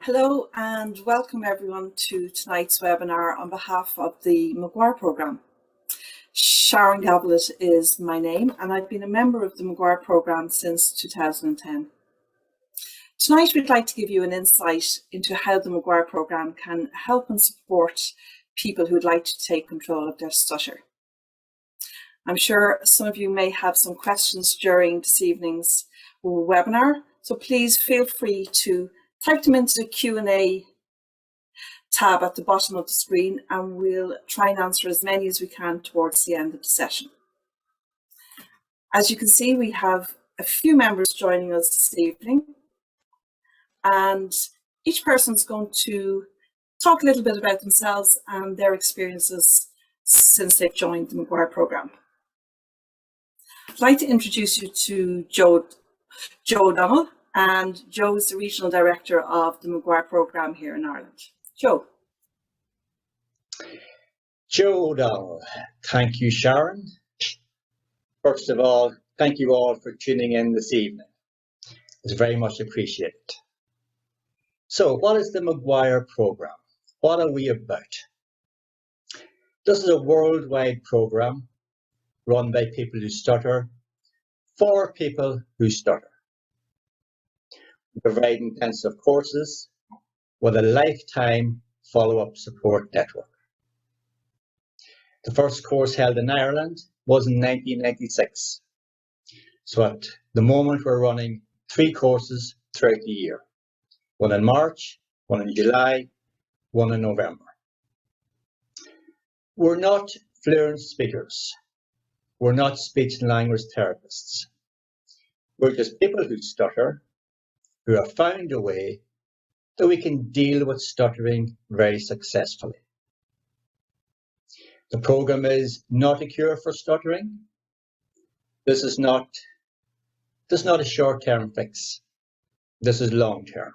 Hello and welcome everyone to tonight's webinar on behalf of the McGuire Programme. Sharon Gavlett is my name and I've been a member of the McGuire Programme since 2010. Tonight we'd like to give you an insight into how the McGuire Programme can help and support people who'd like to take control of their stutter. I'm sure some of you may have some questions during this evening's webinar, so please feel free to type them into the Q&A tab at the bottom of the screen and we'll try and answer as many as we can towards the end of the session. As you can see, we have a few members joining us this evening and each person's going to talk a little bit about themselves and their experiences since they've joined the McGuire Programme. I'd like to introduce you to Joe O Donnell, and Joe is the Regional Director of the McGuire Programme here in Ireland. Joe. Joe O Donnell, thank you, Sharon. First of all, thank you all for tuning in this evening. It's very much appreciated. So, what is the McGuire Programme? What are we about? This is a worldwide programme run by people who stutter, for people who stutter. We provide intensive courses with a lifetime follow-up support network. The first course held in Ireland was in 1996. So at the moment we're running 3 courses throughout the year. One in March, one in July, one in November. We're not fluent speakers. We're not speech and language therapists. We're just people who stutter, who have found a way that we can deal with stuttering very successfully. The programme is not a cure for stuttering. This is not a short-term fix. This is long-term.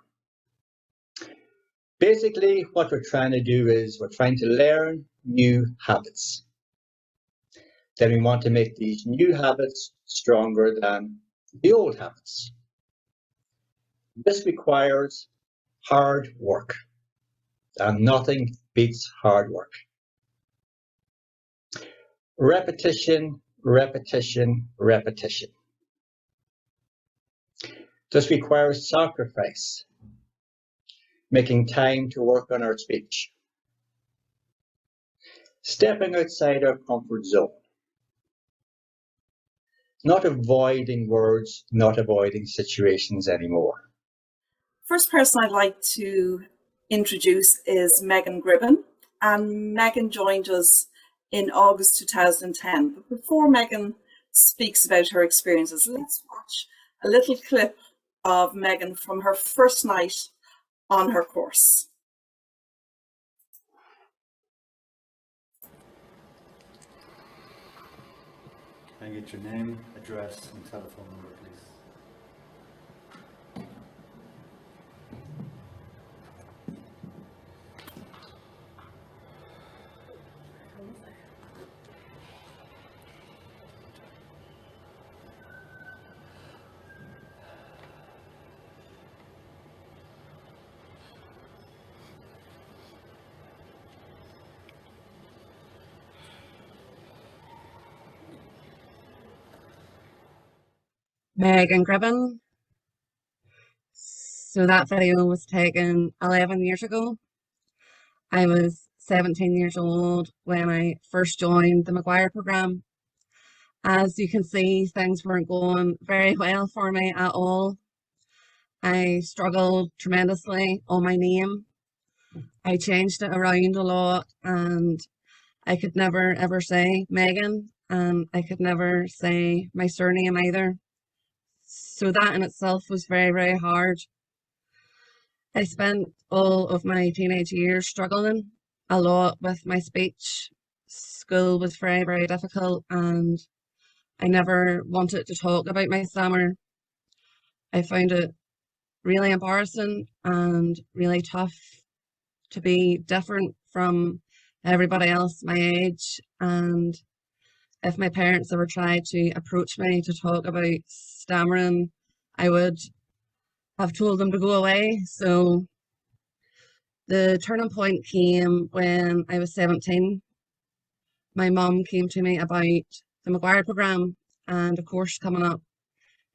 Basically, what we're trying to do is we're trying to learn new habits. Then we want to make these new habits stronger than the old habits. This requires hard work, and nothing beats hard work. Repetition, repetition, repetition. This requires sacrifice, making time to work on our speech, stepping outside our comfort zone, not avoiding words, not avoiding situations anymore. First person I'd like to introduce is Gribben, and Megan joined us in August 2010. But before Megan speaks about her experiences, let's watch a little clip of Megan from her first night on her course. Can I get your name, address, and telephone number, please? Megan Gribben. So that video was taken 11 years ago. I was 17 years old when I first joined the McGuire Programme. As you can see, things weren't going very well for me at all. I struggled tremendously on my name. I changed it around a lot and I could never ever say Megan, and I could never say my surname either. So that in itself was very, very hard. I spent all of my teenage years struggling a lot with my speech. School was very, very difficult and I never wanted to talk about my stammer. I found it really embarrassing and really tough to be different from everybody else my age, and if my parents ever tried to approach me to talk about stammering, I would have told them to go away. So The turning point came when I was 17. My mum came to me about the McGuire Programme and a course coming up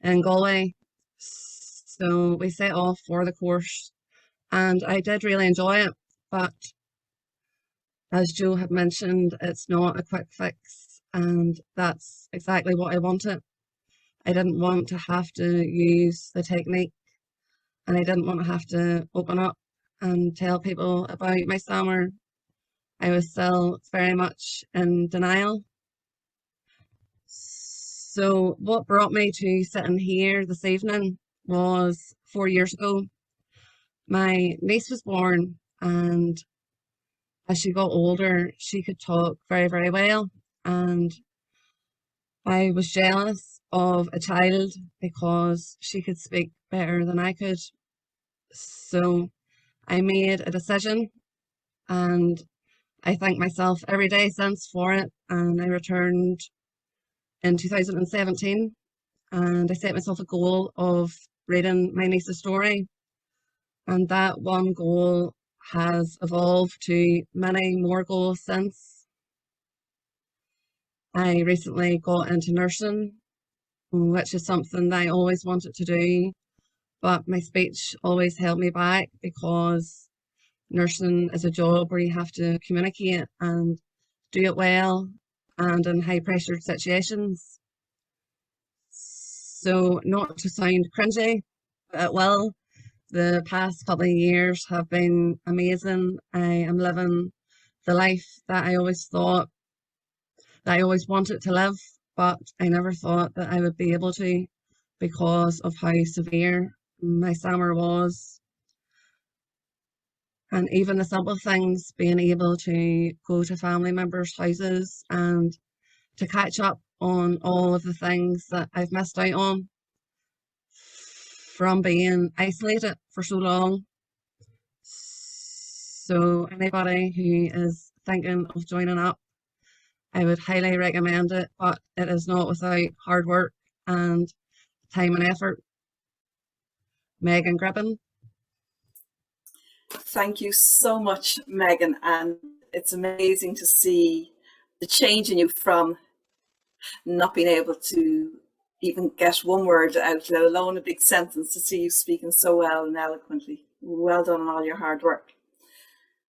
in Galway. So we set off for the course and I did really enjoy it, but as Joe had mentioned, it's not a quick fix, and that's exactly what I wanted. I didn't want to have to use the technique, and I didn't want to have to open up and tell people about my stammer. I was still very much in denial. So what brought me to sitting here this evening was 4 years ago. My niece was born, and as she got older, she could talk very, very well. And I was jealous of a child because she could speak better than I could. So I made a decision, and I thank myself every day since for it. And I returned in 2017, and I set myself a goal of reading my niece's story. And that one goal has evolved to many more goals since. I recently got into nursing, which is something that I always wanted to do, but my speech always held me back because nursing is a job where you have to communicate and do it well and in high pressure situations. So not to sound cringy, but it will. The past couple of years have been amazing. I am living the life that I always thought, that I always wanted to live, but I never thought that I would be able to because of how severe my stammer was. And even the simple things, being able to go to family members' houses and to catch up on all of the things that I've missed out on from being isolated for so long. So anybody who is thinking of joining up, I would highly recommend it, but it is not without hard work and time and effort. Megan Gribben. Thank you so much, Megan, and it's amazing to see the change in you from not being able to even get one word out, let alone a big sentence, to see you speaking so well and eloquently. Well done on all your hard work.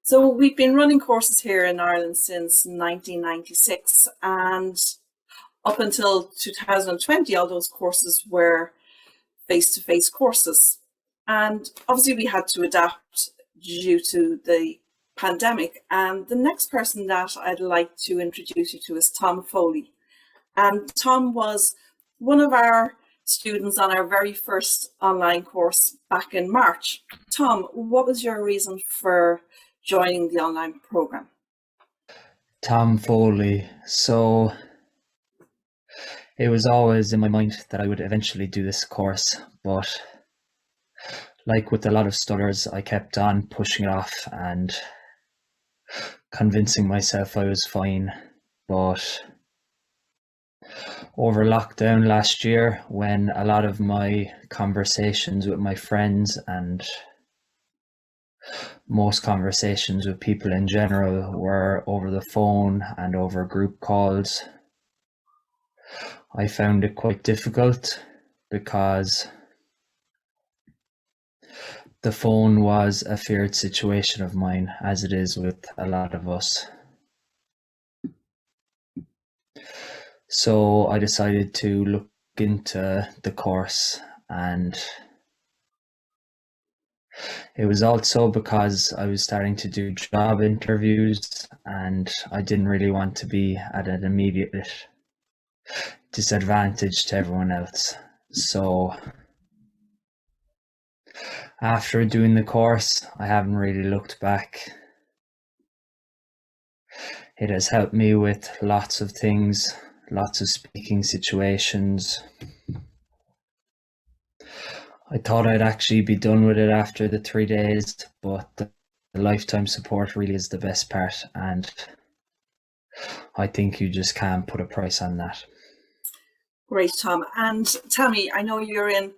So we've been running courses here in Ireland since 1996, and up until 2020, all those courses were face-to-face courses. And obviously we had to adapt due to the pandemic. And the next person that I'd like to introduce you to is Tom Foley. And Tom was one of our students on our very first online course back in March. Tom, what was your reason for joining the online program? Tom Foley. So it was always in my mind that I would eventually do this course, but like with a lot of stutters, I kept on pushing it off and convincing myself I was fine. But over lockdown last year, when a lot of my conversations with my friends and most conversations with people in general were over the phone and over group calls, I found it quite difficult because the phone was a feared situation of mine, as it is with a lot of us. So I decided to look into the course, and it was also because I was starting to do job interviews and I didn't really want to be at an immediate disadvantage to everyone else. So after doing the course, I haven't really looked back. It has helped me with lots of things, lots of speaking situations. I thought I'd actually be done with it after the 3 days, but the lifetime support really is the best part, and I think you just can't put a price on that. Great, Tom. And Tammy, I know you're in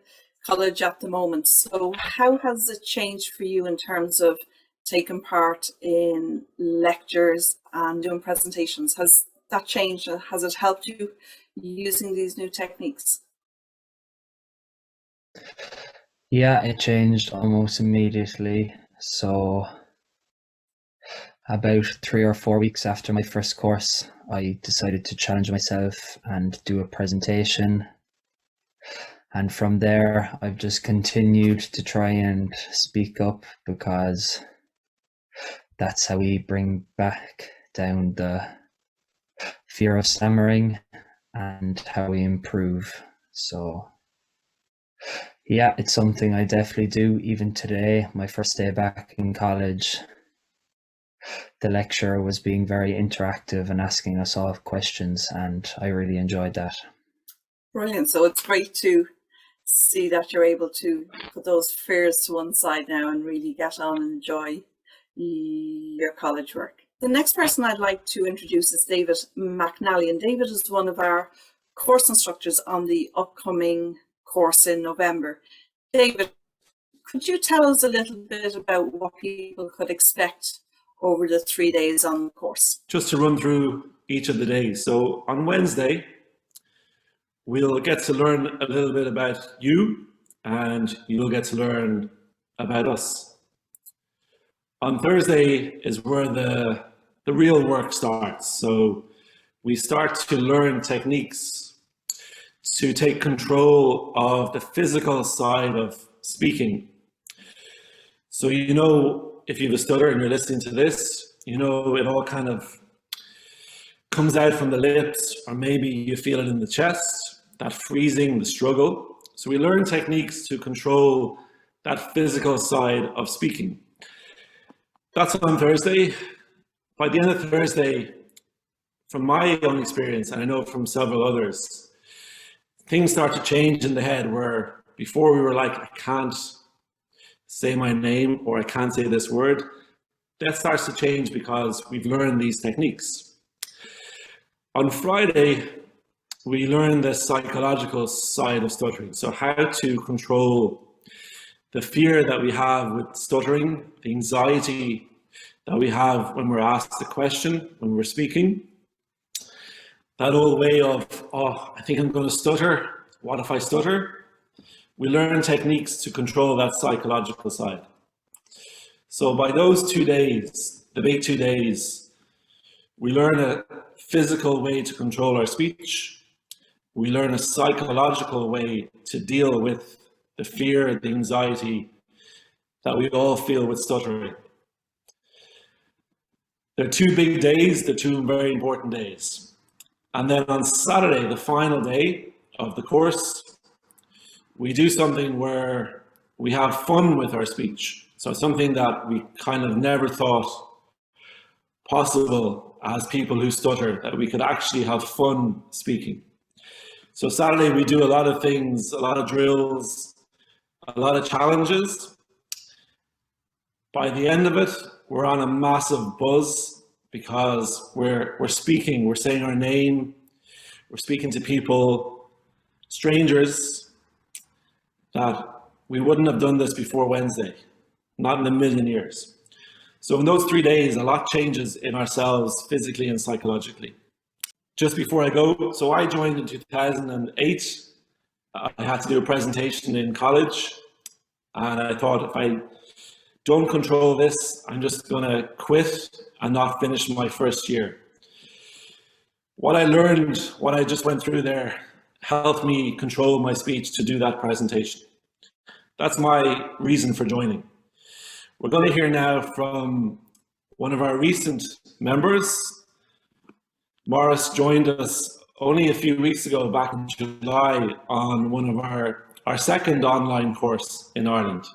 college at the moment, so how has it changed for you in terms of taking part in lectures and doing presentations. Has that changed? Has it helped you using these new techniques? Yeah, it changed almost immediately. So about 3 or 4 weeks after my first course, I decided to challenge myself and do a presentation. And from there, I've just continued to try and speak up, because that's how we bring back down the fear of stammering and how we improve. So yeah, it's something I definitely do even today. My first day back in college, the lecturer was being very interactive and asking us all questions, and I really enjoyed that. Brilliant. So it's great to see that you're able to put those fears to one side now and really get on and enjoy your college work. The next person I'd like to introduce is David Mcnally, and David is one of our course instructors on the upcoming course in November. David, could you tell us a little bit about what people could expect over the 3 days on the course? Just to run through each of the days. So on Wednesday, we'll get to learn a little bit about you, and you'll get to learn about us. On Thursday is where the real work starts. So we start to learn techniques to take control of the physical side of speaking. So, you know, if you have a stutter and you're listening to this, you know, it all kind of comes out from the lips, or maybe you feel it in the chest, that freezing, the struggle. So we learn techniques to control that physical side of speaking. That's on Thursday. By the end of Thursday, from my own experience, and I know from several others, things start to change in the head, where before we were like, I can't say my name, or I can't say this word. That starts to change because we've learned these techniques. On Friday, we learn the psychological side of stuttering. So how to control the fear that we have with stuttering, the anxiety that we have when we're asked a question, when we're speaking. That old way of, oh, I think I'm going to stutter. What if I stutter? We learn techniques to control that psychological side. So by those 2 days, the big 2 days, we learn a physical way to control our speech. We learn a psychological way to deal with the fear, the anxiety that we all feel with stuttering. They're 2 big days, they're 2 very important days. And then on Saturday, the final day of the course, we do something where we have fun with our speech. So something that we kind of never thought possible as people who stutter, that we could actually have fun speaking. So Saturday we do a lot of things, a lot of drills, a lot of challenges. By the end of it, we're on a massive buzz, because we're speaking, we're saying our name, we're speaking to people, strangers, that we wouldn't have done this before Wednesday, not in a million years. So in those 3 days, a lot changes in ourselves physically and psychologically. Just before I go, so I joined in 2008. I had to do a presentation in college, and I thought, if I don't control this, I'm just going to quit and not finish my first year. What I learned, what I just went through there, helped me control my speech to do that presentation. That's my reason for joining. We're going to hear now from one of our recent members. Morris joined us only a few weeks ago, back in July, on one of our second online course in Ireland.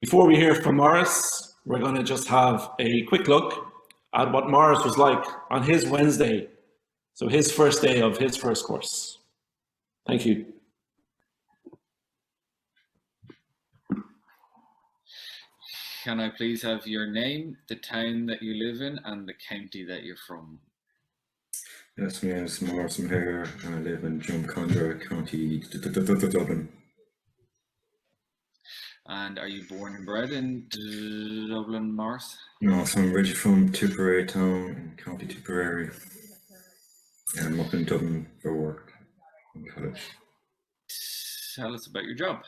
Before we hear from Morris, we're going to just have a quick look at what Morris was like on his Wednesday, so his first day of his first course. Thank you. Can I please have your name, the town that you live in, and the county that you're from? Yes, my name is Morris McGuire, and I live in Drumcondra, County Dublin. And are you born and bred in Dublin, Morris? No, so I'm originally from Tipperary town in County Tipperary. And I'm up in Dublin for work in college. Tell us about your job.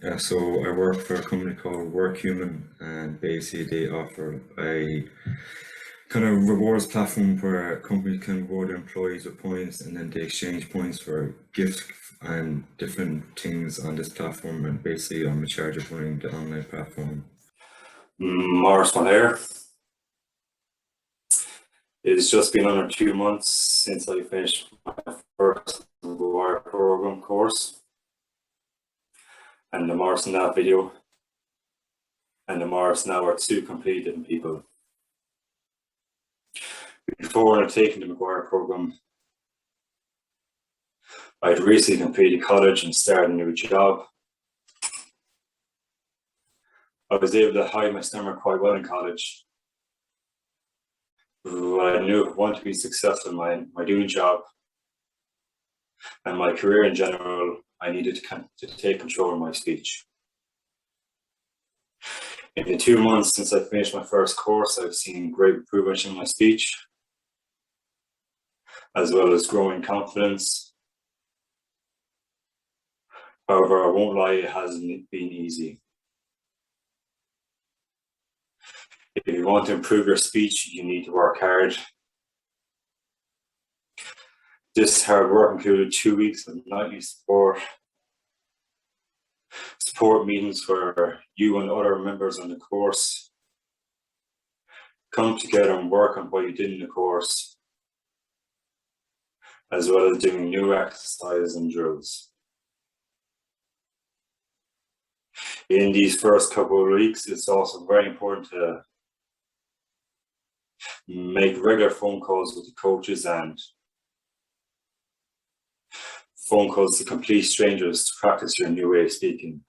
Yeah, so I work for a company called WorkHuman, and basically they offer a kind of rewards platform where companies can reward their employees with points, and then they exchange points for gifts and different things on this platform. And basically I'm in charge of running the online platform. Morris McGuire. It's just been under 2 months since I finished my first McGuire program course, and the Morris Now video and the Morris Now are two completely different people. Before undertaking the McGuire program, I'd recently completed college and started a new job. I was able to hide my stammer quite well in college. But I knew if I wanted to be successful in my new job and my career in general, I needed to take control of my speech. In the 2 months since I finished my first course, I've seen great improvement in my speech, as well as growing confidence. However, I won't lie, it hasn't been easy. If you want to improve your speech, you need to work hard. This hard work included 2 weeks of nightly support meetings where you and other members on the course come together and work on what you did in the course, as well as doing new exercises and drills. In these first couple of weeks, it's also very important to make regular phone calls with the coaches and phone calls to complete strangers to practice your new way of speaking.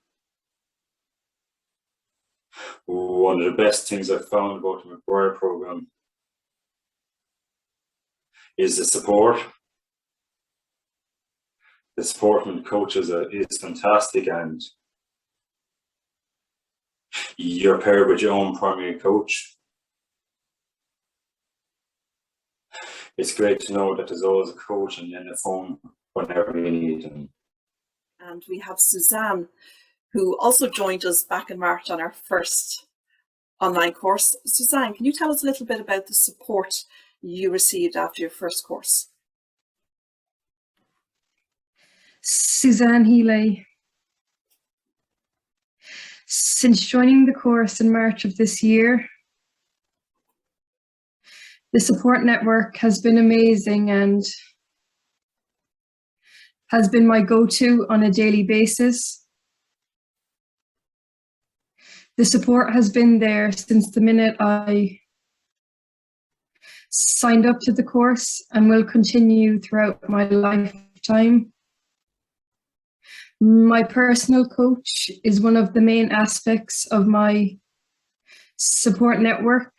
One of the best things I've found about the McGuire program is the support. The support from the coaches is fantastic, and you're paired with your own primary coach. It's great to know that there's always a coach and then the phone whenever you need them. And we have Suzanne, who also joined us back in March on our first online course. Suzanne, can you tell us a little bit about the support you received after your first course? Suzanne Healy. Since joining the course in March of this year, the support network has been amazing and has been my go-to on a daily basis. The support has been there since the minute I signed up to the course and will continue throughout my lifetime. My personal coach is one of the main aspects of my support network,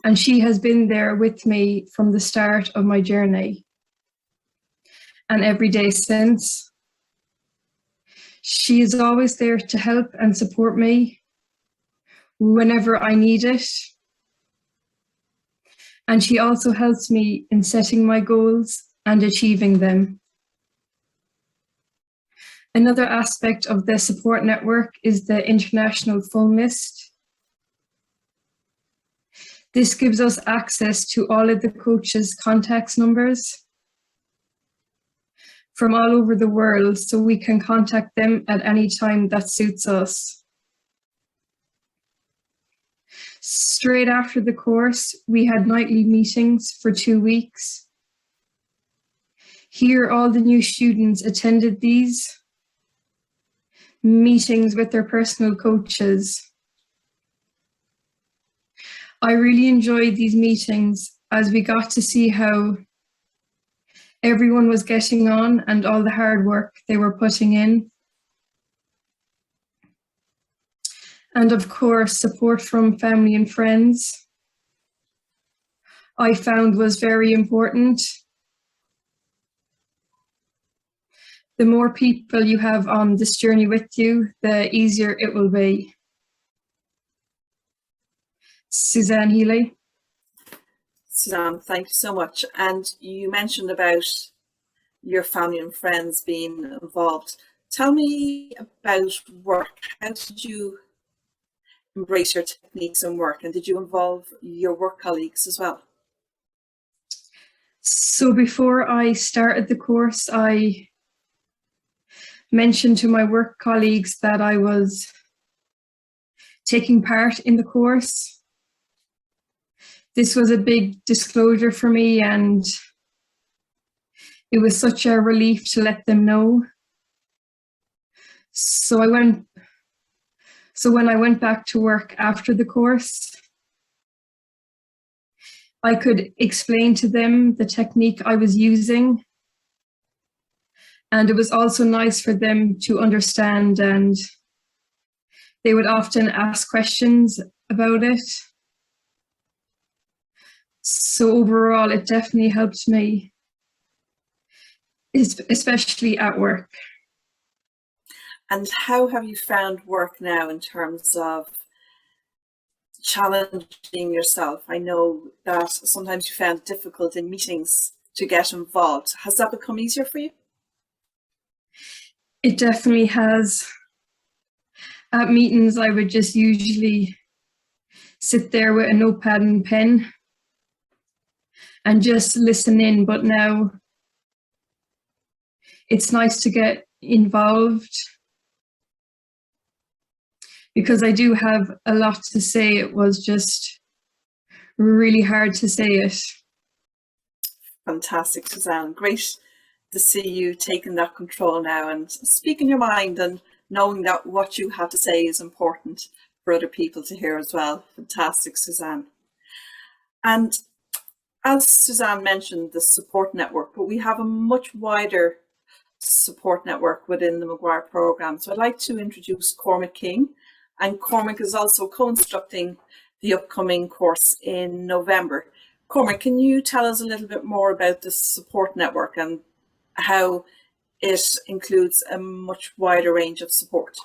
and she has been there with me from the start of my journey and every day since. She is always there to help and support me whenever I need it. And she also helps me in setting my goals and achieving them. Another aspect of the support network is the international phone list. This gives us access to all of the coaches' contact numbers from all over the world, so we can contact them at any time that suits us. Straight after the course, we had nightly meetings for 2 weeks. Here, all the new students attended these meetings with their personal coaches. I really enjoyed these meetings as we got to see how everyone was getting on and all the hard work they were putting in. And of course, support from family and friends I found was very important. the more people you have on this journey with you, the easier it will be. Suzanne Healy. Suzanne, thank you so much. And you mentioned about your family and friends being involved. Tell me about work. How did you embrace your techniques and work, and did you involve your work colleagues as well? So before I started the course, I mentioned to my work colleagues that I was taking part in the course. This was a big disclosure for me, and it was such a relief to let them know. So when I went back to work after the course, I could explain to them the technique I was using. And it was also nice for them to understand, and they would often ask questions about it. So overall, it definitely helped me, especially at work. And how have you found work now in terms of challenging yourself? I know that sometimes you found it difficult in meetings to get involved. Has that become easier for you? It definitely has. At meetings, I would just usually sit there with a notepad and pen and just listen in, but now it's nice to get involved because I do have a lot to say. It was just really hard to say it. Fantastic, Suzanne. Great to see you taking that control now and speaking your mind and knowing that what you have to say is important for other people to hear as well. Fantastic, Suzanne. And as Suzanne mentioned, the support network, but we have a much wider support network within the McGuire programme. So I'd like to introduce Cormac King, and Cormac is also co-instructing the upcoming course in November. Cormac, can you tell us a little bit more about the support network and how it includes a much wider range of support?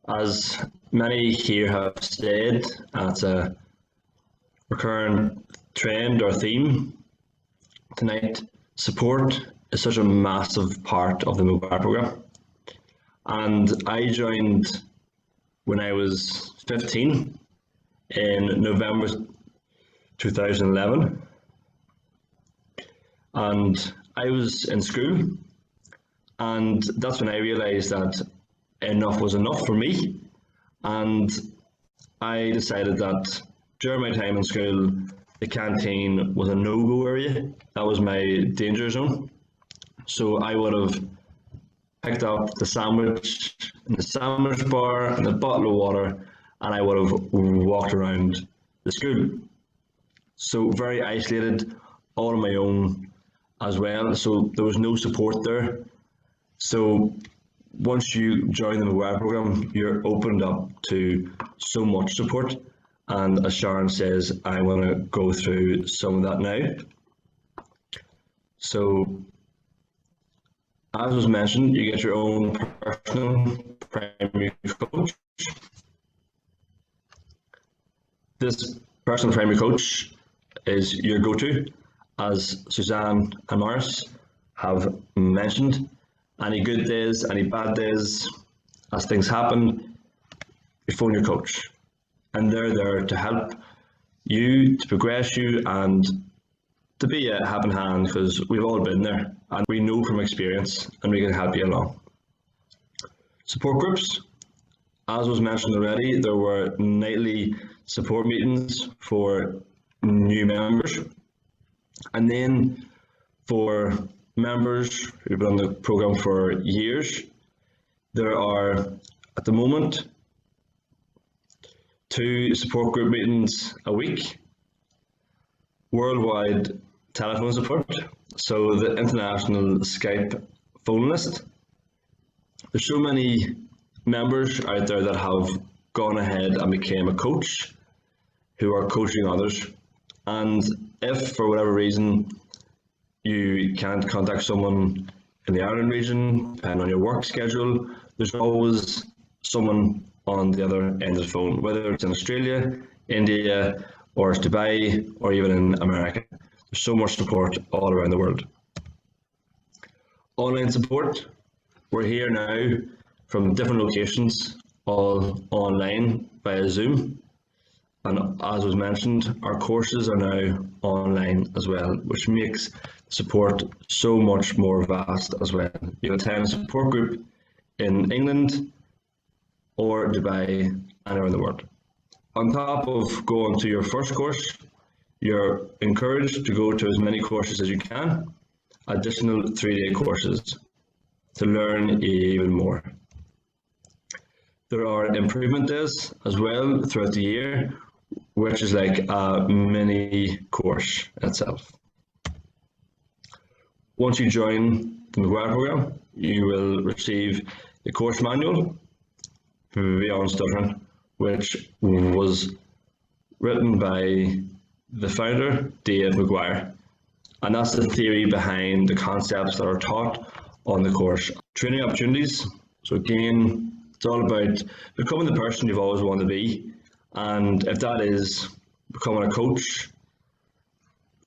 As many here have said, it's a recurrent trend or theme tonight. Support is such a massive part of the McGuire programme. And I joined when I was 15 in November 2011. And I was in school, and that's when I realised that enough was enough for me. And I decided that during my time in school, the canteen was a no-go area. That was my danger zone. So I would have picked up the sandwich in the sandwich bar and a bottle of water, and I would have walked around the school. So very isolated, all on my own as well. So there was no support there. So once you join the McGuire programme, you're opened up to so much support. And as Sharon says, I want to go through some of that now. So, as was mentioned, you get your own personal primary coach. This personal primary coach is your go-to, as Suzanne and Morris have mentioned. Any good days, any bad days, as things happen, you phone your coach. And they're there to help you, to progress you, and to be a helping hand, because we've all been there and we know from experience and we can help you along. Support groups, as was mentioned already, there were nightly support meetings for new members. And then for members who've been on the programme for years, there are at the moment 2 support group meetings a week, worldwide telephone support, so the international Skype phone list. There's so many members out there that have gone ahead and became a coach, who are coaching others. And if for whatever reason you can't contact someone in the Ireland region, depending on your work schedule, there's always someone on the other end of the phone, whether it's in Australia, India, or it's Dubai, or even in America. There's so much support all around the world. Online support, we're here now from different locations, all online via Zoom. And as was mentioned, our courses are now online as well, which makes support so much more vast as well. You attend a support group in England or Dubai and around the world. On top of going to your first course, you're encouraged to go to as many courses as you can, additional 3-day courses to learn even more. There are improvement days as well throughout the year, which is like a mini course itself. Once you join the McGuire programme, you will receive the course manual Beyond Stuttering, which was written by the founder, Dave McGuire. And that's the theory behind the concepts that are taught on the course. Training opportunities. So again, it's all about becoming the person you've always wanted to be. And if that is becoming a coach,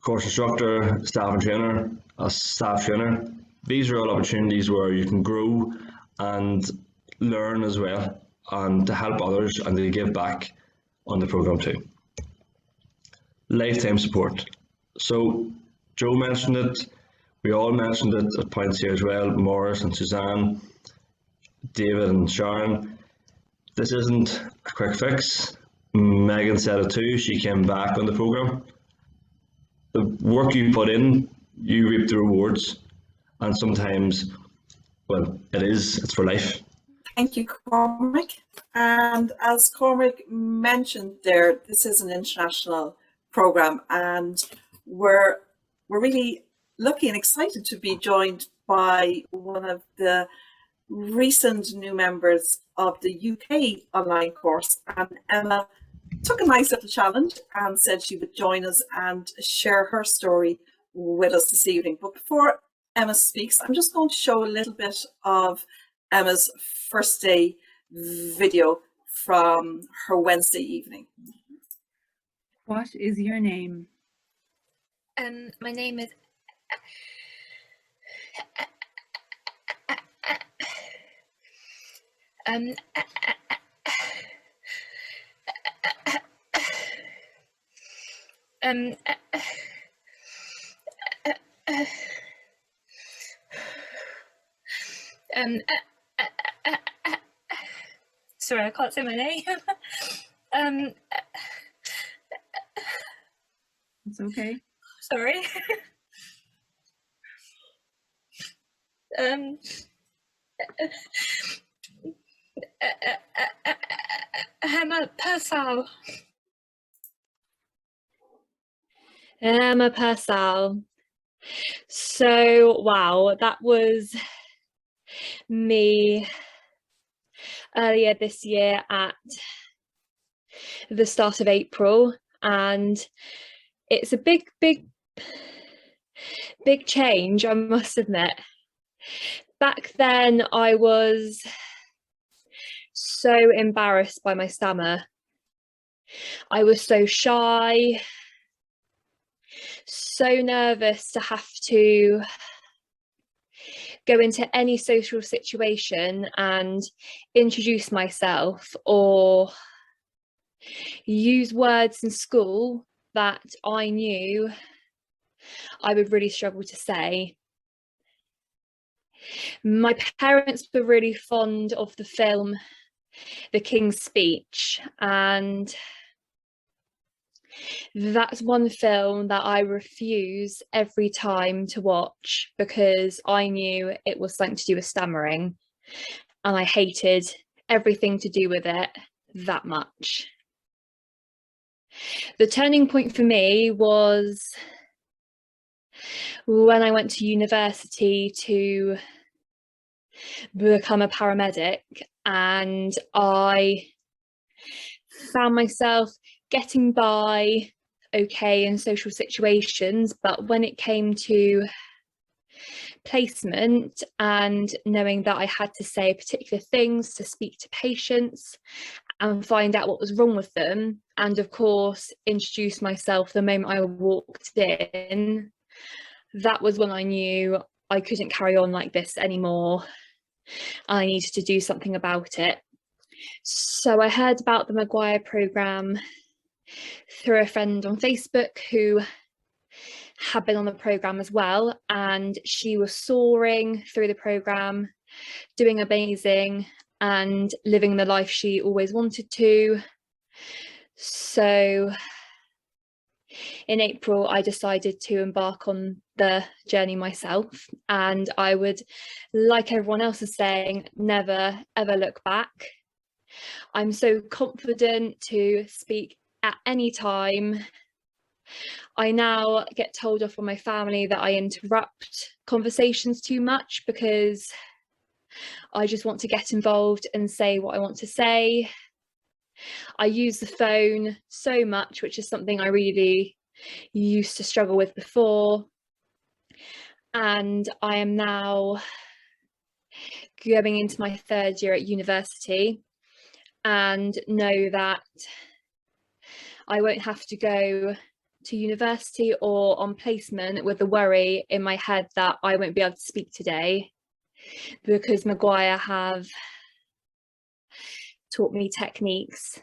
course instructor, staff and trainer, a staff trainer, these are all opportunities where you can grow and learn as well, and to help others and to give back on the programme too. Lifetime support. So Joe mentioned it, we all mentioned it at points here as well, Morris and Suzanne, David and Sharon. This isn't a quick fix. Megan said it too, she came back on the programme. The work you put in, you reap the rewards, and sometimes, well, it's for life. Thank you, Cormac. And as Cormac mentioned there, this is an international programme, and we're really lucky and excited to be joined by one of the recent new members of the UK online course. And Emma took a nice little challenge and said she would join us and share her story with us this evening. But before Emma speaks, I'm just going to show a little bit of Emma's first day video from her Wednesday evening. What is your name? My name is sorry, I can't say my name. It's okay. Sorry. Emma Purcell. Emma Purcell. So, wow, that was me earlier this year at the start of April, and it's a big change, I must admit. Back then I was so embarrassed by my stammer. I was so shy, so nervous to have to go into any social situation and introduce myself or use words in school that I knew I would really struggle to say. My parents were really fond of the film The King's Speech, and that's one film that I refuse every time to watch because I knew it was something to do with stammering and I hated everything to do with it that much. The turning point for me was when I went to university to become a paramedic, and I found myself getting by okay in social situations, but when it came to placement, and knowing that I had to say particular things to speak to patients and find out what was wrong with them, and of course introduce myself the moment I walked in, that was when I knew I couldn't carry on like this anymore. I needed to do something about it. So I heard about the McGuire programme through a friend on Facebook who had been on the programme as well, and she was soaring through the programme, doing amazing and living the life she always wanted to. So in April, I decided to embark on the journey myself, and I would, like everyone else is saying, never ever look back. I'm so confident to speak at any time. I now get told off from my family that I interrupt conversations too much because I just want to get involved and say what I want to say. I use the phone so much, which is something I really used to struggle with before. And I am now going into my 3rd year at university, and know that I won't have to go to university or on placement with the worry in my head that I won't be able to speak today, because McGuire have taught me techniques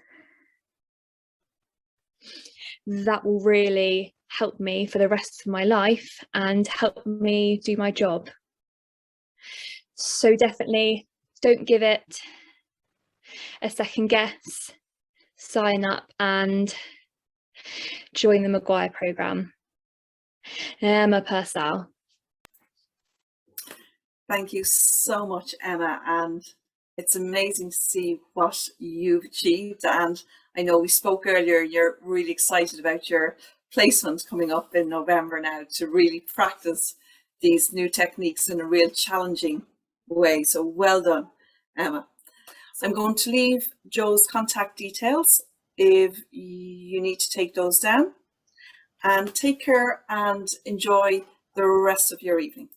that will really help me for the rest of my life and help me do my job. So definitely don't give it a second guess. Sign up and join the McGuire programme. Emma Purcell. Thank you so much, Emma, and it's amazing to see what you've achieved. And I know we spoke earlier, you're really excited about your placement coming up in November now to really practice these new techniques in a real challenging way. So well done, Emma. I'm going to leave Joe's contact details if you need to take those down. And take care and enjoy the rest of your evening.